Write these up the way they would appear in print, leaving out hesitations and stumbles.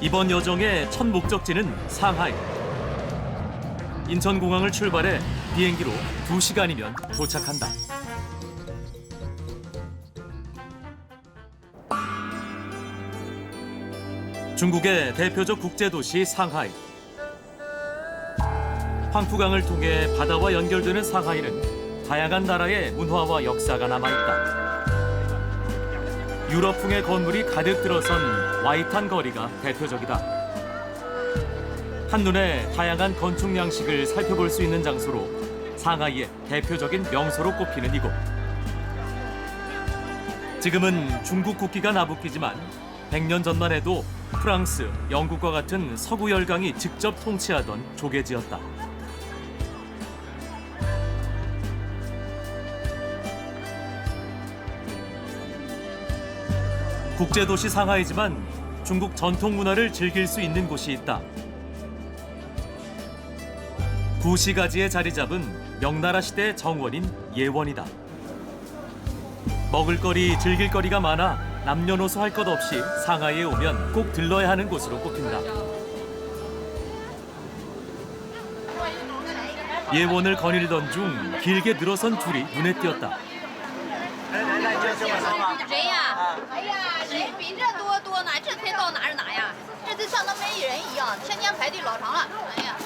이번 여정의 첫 목적지는 상하이. 인천공항을 출발해 비행기로 2시간이면 도착한다. 중국의 대표적 국제도시 상하이. 황푸강을 통해 바다와 연결되는 상하이는 다양한 나라의 문화와 역사가 남아있다. 유럽풍의 건물이 가득 들어선 와이탄 거리가 대표적이다. 한눈에 다양한 건축 양식을 살펴볼 수 있는 장소로 상하이의 대표적인 명소로 꼽히는 이곳. 지금은 중국 국기가 나부끼지만 100년 전만 해도 프랑스, 영국과 같은 서구 열강이 직접 통치하던 조개지였다. 국제도시 상하이지만 중국 전통 문화를 즐길 수 있는 곳이 있다. 구시가지에 자리 잡은 명나라 시대 정원인 예원이다. 먹을거리, 즐길거리가 많아 남녀노소 할 것 없이 상하이에 오면 꼭 들러야 하는 곳으로 꼽힌다. 예원을 거닐던 중 길게 늘어선 줄이 눈에 띄었다. 人呀，哎呀，人比这多呢，这才到哪儿哪呀？这就像那没人一样，天天排队老长了。哎呀，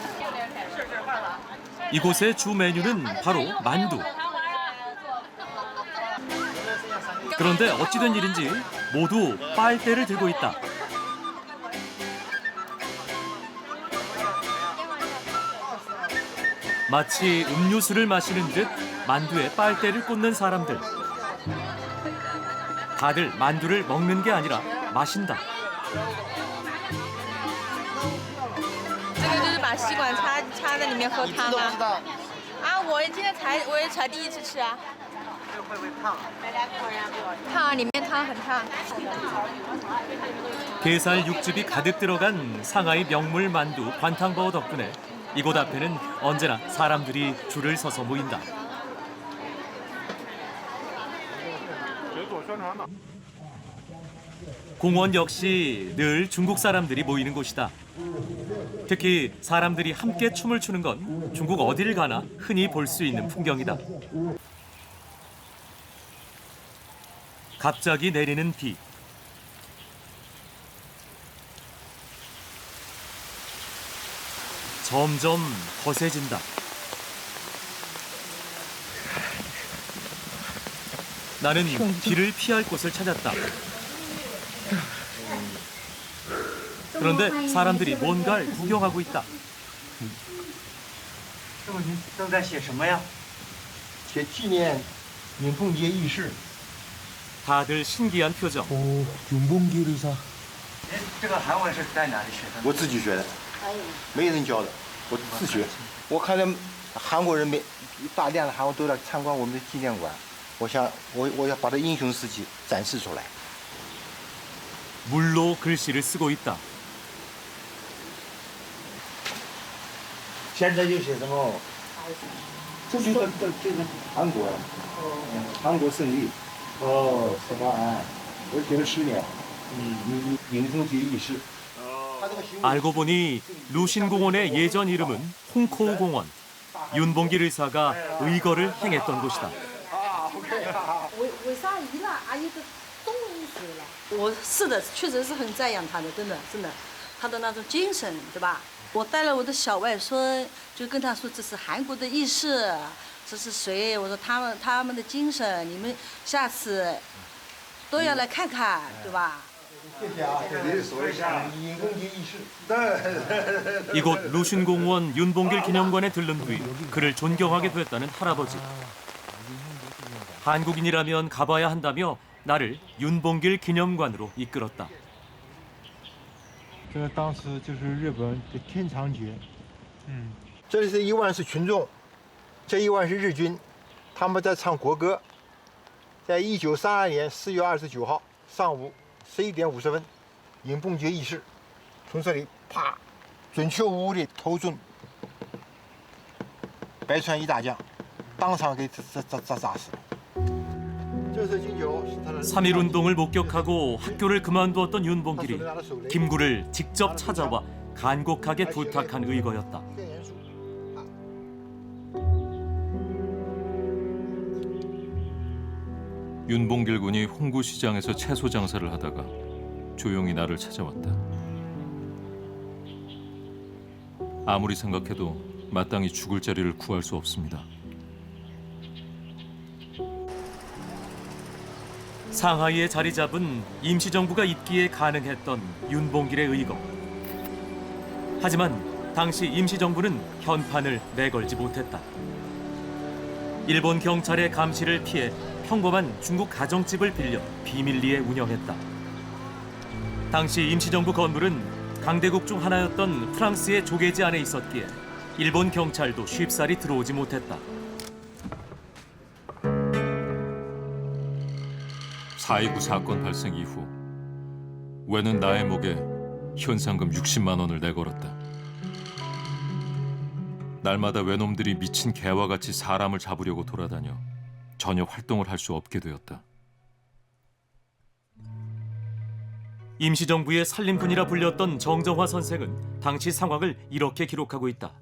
이곳의 주 메뉴는 바로 만두. 그런데 어찌된 일인지 모두 빨대를 들고 있다. 마치 음료수를 마시는 듯 만두에 빨대를 꽂는 사람들. 다들 만두를 먹는 게 아니라 마신다. 这个就是把吸管插在里面喝汤啊。啊，我今天才第一次吃啊。会不会烫？烫，里面汤很烫。 게살 육즙이 가득 들어간 상하이 명물 만두 관탕버거 덕분에 이곳 앞에는 언제나 사람들이 줄을 서서 모인다. 공원 역시 늘 중국 사람들이 모이는 곳이다. 특히 사람들이 함께 춤을 추는 건 중국 어디를 가나 흔히 볼 수 있는 풍경이다. 갑자기 내리는 비. 점점 거세진다. 나는 비를 피할 곳을 찾았다. 그런데 사람들이 뭔가를 구경하고 있다. 师傅，您正在写什么呀？写纪念永丰节义士。 다들 신기한 표정. 哦，永丰节的啥？您这个韩文是在哪里学的？我自己学的，没人教的，我自学。我看到韩国人大量的韩国都来参观我们的纪念馆，我要把这英雄事迹展示出来。 물로 글씨를 쓰고 있다. 现在就写什么？这个韩国，韩国胜利，哦，什么啊？我写了10年，永丰节义士。 알고 보니 루신공원의 예전 이름은 홍코우 공원. 윤봉길 의사가 의거를 행했던 곳이다. 为啥一来阿姨都懂意思了？我是的，确实是很赞扬他的，真的，他的那种精神，对吧？我带了我的小外孙，就跟他说这是韩国的义士，这是谁？我说他们的精神，你们下次都要来看看，对吧？ 谢谢啊，谢谢。永丰节义士。 이곳 루신공원 윤봉길 기념관에 들른 뒤 그를 존경하게 됐다는 할아버지. 한국인이라면 가봐야 한다며 나를 윤봉길 기념관으로 이끌었다. 这个当时就是日本的天长节，这里是1万是群众，这1万是日军，他们在唱国歌。在1932年4月29号上午11点50分，永丰节义士从这里啪，准确无误地投中白川一大将，当场给炸死了。3.1 운동을 목격하고 학교를 그만두었던 윤봉길이 김구를 직접 찾아와 간곡하게 부탁한 의거였다. 윤봉길 군이 홍구시장에서 채소 장사를 하다가 조용히 나를 찾아왔다. 아무리 생각해도 마땅히 죽을 자리를 구할 수 없습니다. 상하이에 자리 잡은 임시정부가 있기에 가능했던 윤봉길의 의거. 하지만 당시 임시정부는 현판을 내걸지 못했다. 일본 경찰의 감시를 피해 평범한 중국 가정집을 빌려 비밀리에 운영했다. 당시 임시정부 건물은 강대국 중 하나였던 프랑스의 조계지 안에 있었기에 일본 경찰도 쉽사리 들어오지 못했다. 4.29 사건 발생 이후 외는 나의 목에 현상금 60만 원을 내걸었다. 날마다 외놈들이 미친 개와 같이 사람을 잡으려고 돌아다녀 전혀 활동을 할 수 없게 되었다. 임시정부의 살림꾼이라 불렸던 정정화 선생은 당시 상황을 이렇게 기록하고 있다.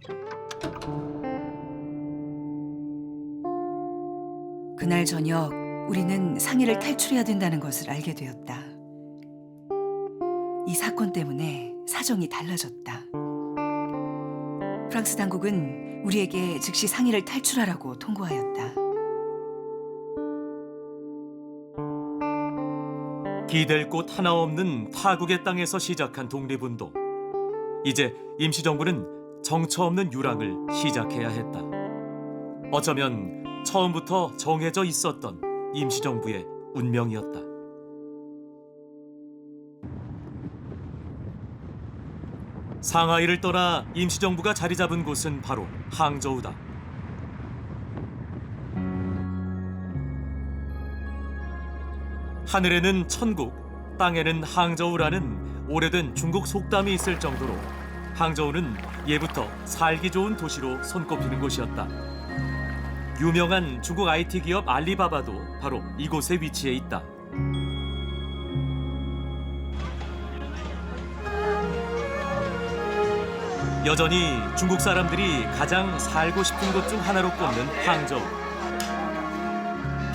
그날 저녁 우리는 상해를 탈출해야 된다는 것을 알게 되었다. 이 사건 때문에 사정이 달라졌다. 프랑스 당국은 우리에게 즉시 상해를 탈출하라고 통고하였다. 기댈 곳 하나 없는 타국의 땅에서 시작한 독립운동. 이제 임시정부는 정처 없는 유랑을 시작해야 했다. 어쩌면 처음부터 정해져 있었던 임시정부의 운명이었다. 상하이를 떠나 임시정부가 자리 잡은 곳은 바로 항저우다. 하늘에는 천국, 땅에는 항저우라는 오래된 중국 속담이 있을 정도로 항저우는 예부터 살기 좋은 도시로 손꼽히는 곳이었다. 유명한 중국 IT 기업 알리바바도 바로 이곳에 위치해 있다. 여전히 중국 사람들이 가장 살고 싶은 곳 중 하나로 꼽는 항저우.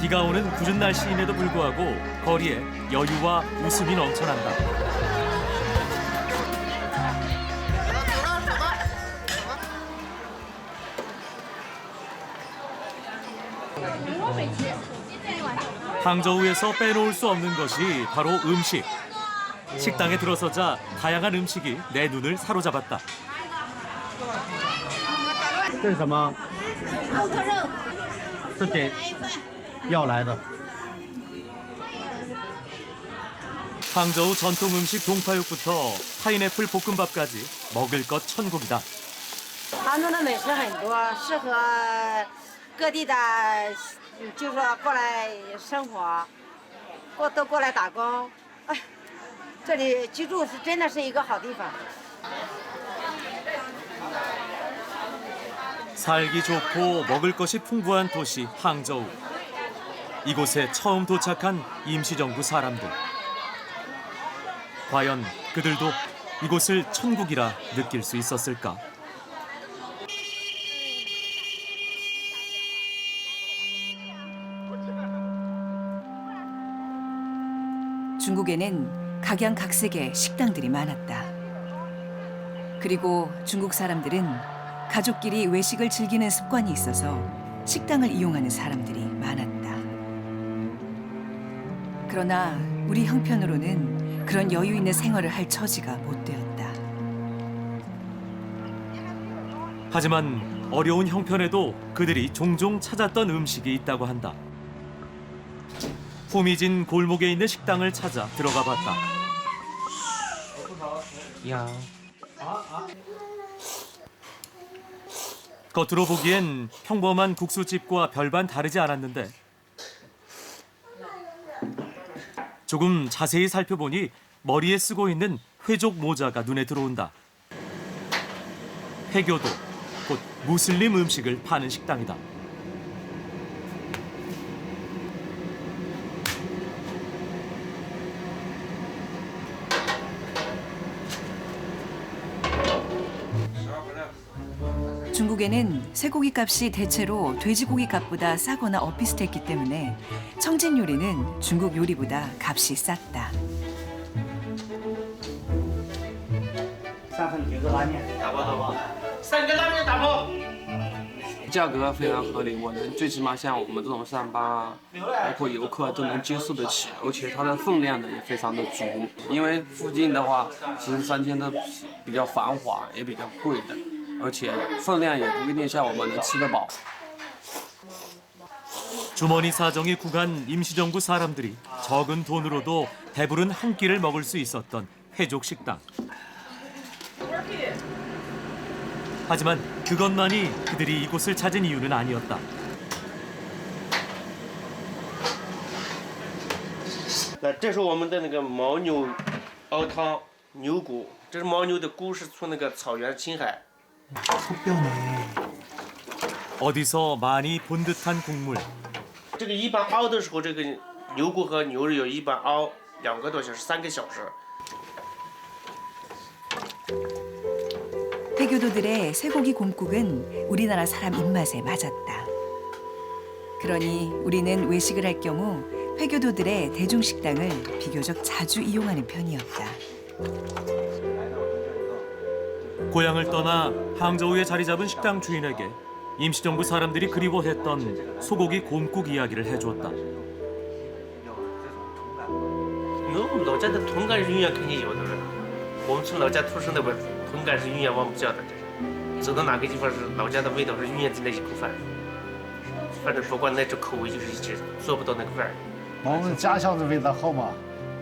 비가 오는 궂은 날씨임에도 불구하고 거리에 여유와 웃음이 넘쳐난다. 항저우에서 빼놓을 수 없는 것이 바로 음식. 식당에 들어서자 다양한 음식이 내 눈을 사로잡았다. 这是什么？是给要来的。 항저우 전통 음식 동파육부터 파인애플 볶음밥까지 먹을 것 천국이다. 杭州的美食很多，适合各地的，就是说过来生活，都过来打工。哎，这里居住是真的是一个好地方。 살기 좋고 먹을 것이 풍부한 도시 항저우. 이곳에 처음 도착한 임시정부 사람들. 과연 그들도 이곳을 천국이라 느낄 수 있었을까? 중국에는 각양각색의 식당들이 많았다. 그리고 중국 사람들은 가족끼리 외식을 즐기는 습관이 있어서 식당을 이용하는 사람들이 많았다. 그러나 우리 형편으로는 그런 여유 있는 생활을 할 처지가 못 되었다. 하지만 어려운 형편에도 그들이 종종 찾았던 음식이 있다고 한다. 후미진 골목에 있는 식당을 찾아 들어가 봤다.呀， 겉으로 보기엔 평범한 국수집과 별반 다르지 않았는데 조금 자세히 살펴보니 머리에 쓰고 있는 회족 모자가 눈에 들어온다. 회교도 곧 무슬림 음식을 파는 식당이다. 중국에는 쇠고기 값이 대체로 돼지고기 값보다 싸거나 엇비슷했기 때문에 청진 요리는 중국 요리보다 값이 쌌다. 价格非常合理，我能最起码像我们这种上班啊，包括游客都能接受得起，而且它的分量呢也非常的足。因为附近的话，其实3天都比较繁华，也比较贵的，而且分量也不一定像我们能吃得饱。 주머니 사정이 국한 임시정부 사람들이 적은 돈으로도 배부른 한 끼를 먹을 수 있었던 회족 식당. 하지만 그것만이 그들이 이곳을 찾은 이유는 아니었다. 这是我们的那个牦牛熬汤牛骨，这是牦牛的骨是从那个草原青海。 어디서 많이 본 듯한 국물. 这个一般熬的时候，这个牛骨和牛肉一般熬2个多小时、3个小时。 회교도들의 쇠고기 곰국은 우리나라 사람 입맛에 맞았다. 그러니 우리는 외식을 할 경우 회교도들의 대중식당을 비교적 자주 이용하는 편이었다. 고향을 떠나 항저우에 자리 잡은 식당 주인에게 임시정부 사람들이 그리워했던 소고기 곰국 이야기를 해주었다. 我们老家的同感是永远肯定有的，我们从老家出生的，同感是永远忘不掉的。走到哪个地方是老家的味道是永远在那一口饭，反正不管哪种口味，就是一直做不到那个味儿。我们家乡的味道好嘛？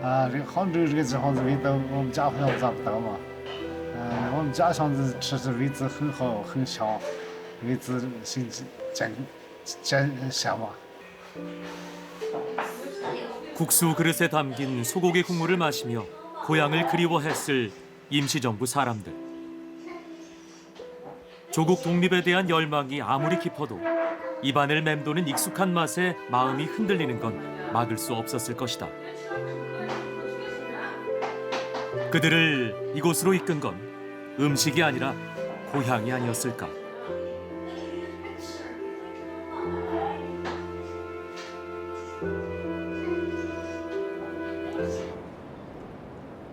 啊，这个杭州这个地方的味道，我们家乡找不到嘛。我们家乡的吃的味道很好，很香，味道真香嘛。 국수 그릇에 담긴 소고기 국물을 마시며 고향을 그리워했을 임시정부 사람들. 조국 독립에 대한 열망이 아무리 깊어도 입안을 맴도는 익숙한 맛에 마음이 흔들리는 건 막을 수 없었을 것이다. 그들을 이곳으로 이끈 건 음식이 아니라 고향이 아니었을까.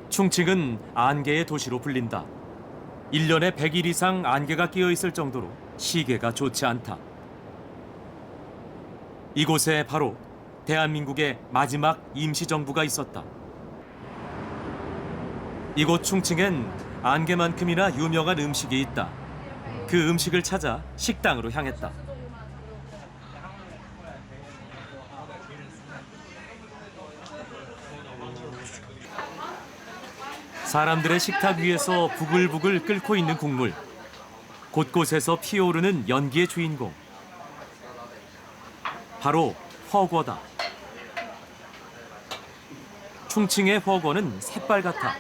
충칭은 안개의 도시로 불린다. 1년에 100일 이상 안개가 끼어 있을 정도로 시계가 좋지 않다. 이곳에 바로 대한민국의 마지막 임시정부가 있었다. 이곳 충칭엔 안개만큼이나 유명한 음식이 있다. 그 음식을 찾아 식당으로 향했다. 사람들의 식탁 위에서 부글부글 끓고 있는 국물. 곳곳에서 피어오르는 연기의 주인공. 바로 허거다. 충칭의 허거는 새빨갛다.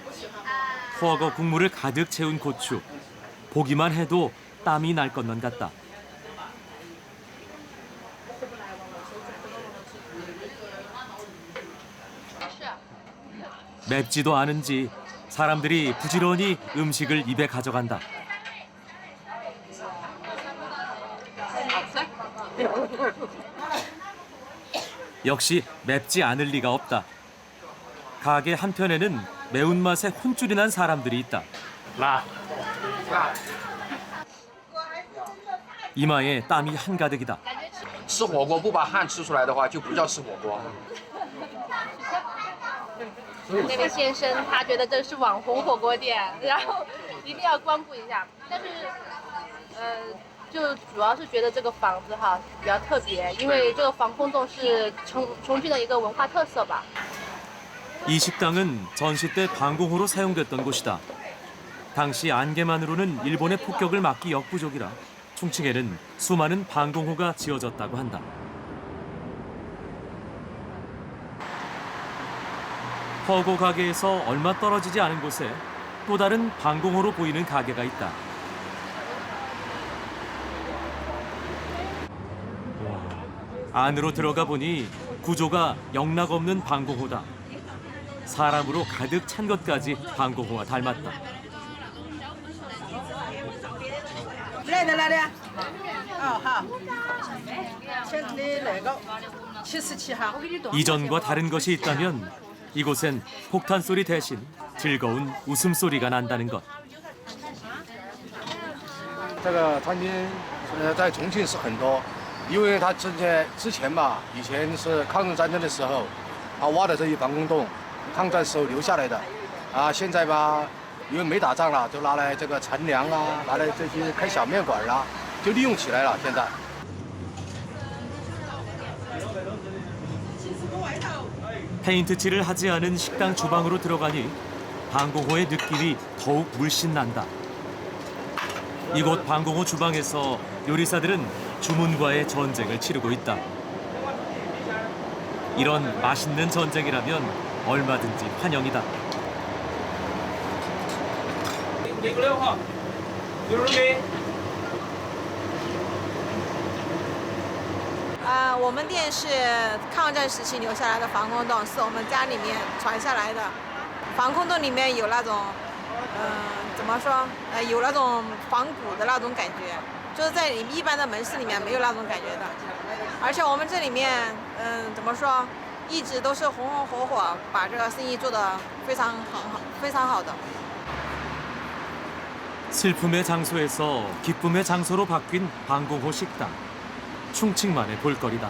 허거 국물을 가득 채운 고추. 보기만 해도 땀이 날 것만 같다. 맵지도 않은지 사람들이 부지런히 음식을 입에 가져간다. 역시 맵지 않을 리가 없다. 가게 한편에는 매운맛에 혼쭐이 난 사람들이 있다. 이마에 땀이 한가득이다. 吃火锅不把汗吃出来的话，就不叫吃火锅。 那位先生他觉得这是网红火锅店，然后一定要光顾一下。但是，就主要是觉得这个房子哈比较特别，因为这个防空洞是重庆的一个文化特色吧。 이 식당은 전시 때 방공호로 사용됐던 곳이다. 당시 안개만으로는 일본의 폭격을 막기 역부족이라 충칭에는 수많은 방공호가 지어졌다고 한다. 허거 가게에서 얼마 떨어지지 않은 곳에 또 다른 방공호로 보이는 가게가 있다. 안으로 들어가 보니 구조가 영락없는 방공호다. 사람으로 가득 찬 것까지 방공호와 닮았다. 来的来的。哦好。前头的那个77号。 이전과 다른 것이 있다면 이곳엔 폭탄 소리 대신 즐거운 웃음소리가 난다는 것. 这个餐厅在重庆是很多，因为它之前嘛，以前是抗日战争的时候，挖的这些防空洞，抗战时候留下来的，现在吧，因为没打仗了，就拿来这个乘凉啊，拿来这些开小面馆啦，就利用起来了。现在。 페인트 칠을 하지 않은 식당 주방으로 들어가니 방공호의 느낌이 더욱 물씬 난다. 이곳 방공호 주방에서 요리사들은 주문과의 전쟁을 치르고 있다. 이런 맛있는 전쟁이라면 얼마든지 환영이다. 196号，牛肉给。 我们店是抗战时期留下来的防空洞，是我们家里面传下来的。防空洞里面有那种，怎么说？有那种仿古的那种感觉，就是在一般的门市里面没有那种感觉的。而且我们这里面，怎么说？一直都是红红火火，把这个生意做得非常好，非常好的。 슬픔의 장소에서 기쁨의 장소로 바뀐 방공호 식당. 충칭만의 볼거리다.